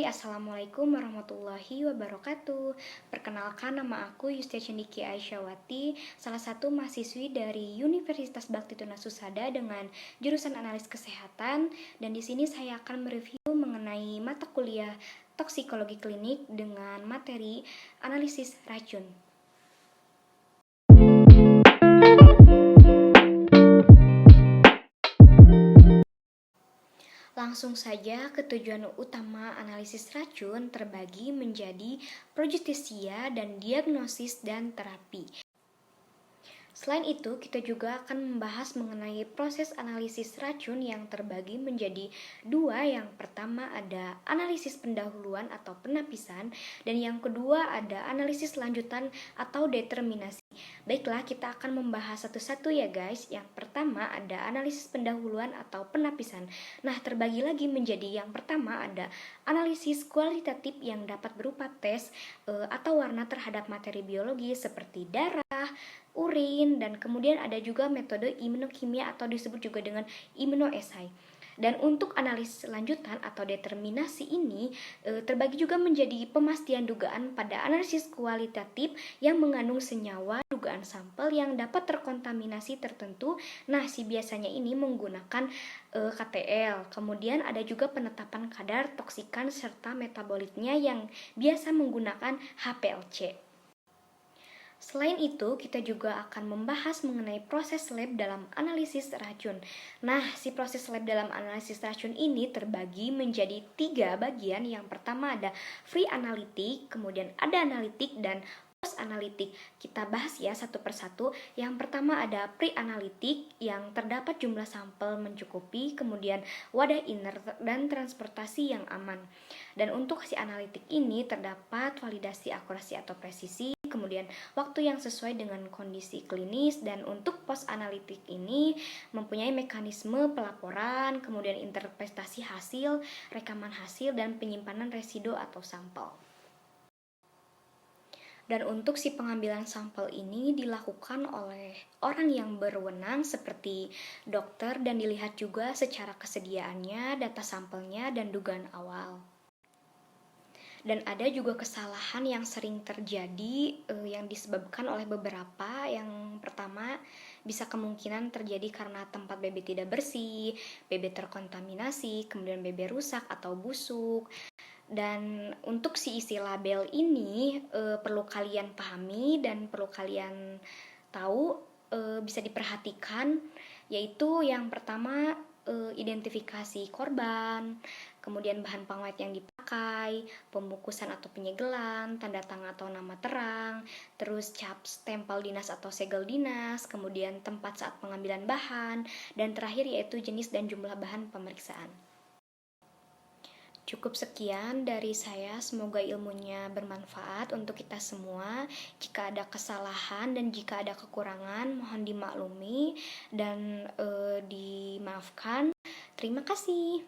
Assalamualaikum warahmatullahi wabarakatuh. Perkenalkan, nama aku Yustia Cendiki Aisyawati, salah satu mahasiswi dari Universitas Bakti Tunasusada dengan jurusan Analis Kesehatan. Dan di sini saya akan mereview mengenai mata kuliah toksikologi klinik dengan materi analisis racun. Langsung saja ke tujuan utama analisis racun terbagi menjadi progestesia dan diagnosis dan terapi. Selain itu, kita juga akan membahas mengenai proses analisis racun yang terbagi menjadi dua. Yang pertama ada analisis pendahuluan atau penapisan, dan yang kedua ada analisis lanjutan atau determinasi. Baiklah, kita akan membahas satu-satu ya guys. Yang pertama ada analisis pendahuluan atau penapisan. Nah, terbagi lagi menjadi yang pertama ada analisis kualitatif yang dapat berupa tes atau warna terhadap materi biologi seperti darah, urin, dan kemudian ada juga metode imunokimia atau disebut juga dengan immunoassay. Dan untuk analisis lanjutan atau determinasi ini terbagi juga menjadi pemastian dugaan pada analisis kualitatif yang mengandung senyawa dugaan sampel yang dapat terkontaminasi tertentu. Nah, biasanya ini menggunakan KTL. Kemudian ada juga penetapan kadar toksikan serta metabolitnya yang biasa menggunakan HPLC. Selain itu, kita juga akan membahas mengenai proses lab dalam analisis racun. Nah, proses lab dalam analisis racun ini terbagi menjadi 3 bagian. Yang pertama ada pre-analitik, kemudian ada analitik, dan post-analitik. Kita bahas ya satu persatu. Yang pertama ada pre-analitik yang terdapat jumlah sampel mencukupi, kemudian wadah inert dan transportasi yang aman. Dan untuk analitik ini terdapat validasi akurasi atau presisi, kemudian waktu yang sesuai dengan kondisi klinis. Dan untuk post analitik ini mempunyai mekanisme pelaporan, kemudian interpretasi hasil, rekaman hasil, dan penyimpanan residu atau sampel. Dan untuk pengambilan sampel ini dilakukan oleh orang yang berwenang seperti dokter, dan dilihat juga secara kesediaannya, data sampelnya, dan dugaan awal. Dan ada juga kesalahan yang sering terjadi yang disebabkan oleh beberapa. Yang pertama, bisa kemungkinan terjadi karena tempat BB tidak bersih, BB terkontaminasi, kemudian BB rusak atau busuk. Dan untuk isi label ini perlu kalian pahami dan perlu kalian tahu, bisa diperhatikan, yaitu yang pertama identifikasi korban, kemudian bahan pengawet yang dipakai, pembungkusan atau penyegelan, tanda tangan atau nama terang, terus cap stempel dinas atau segel dinas, kemudian tempat saat pengambilan bahan, dan terakhir yaitu jenis dan jumlah bahan pemeriksaan. Cukup sekian dari saya, semoga ilmunya bermanfaat untuk kita semua. Jika ada kesalahan dan jika ada kekurangan, mohon dimaklumi dan dimaafkan. Terima kasih.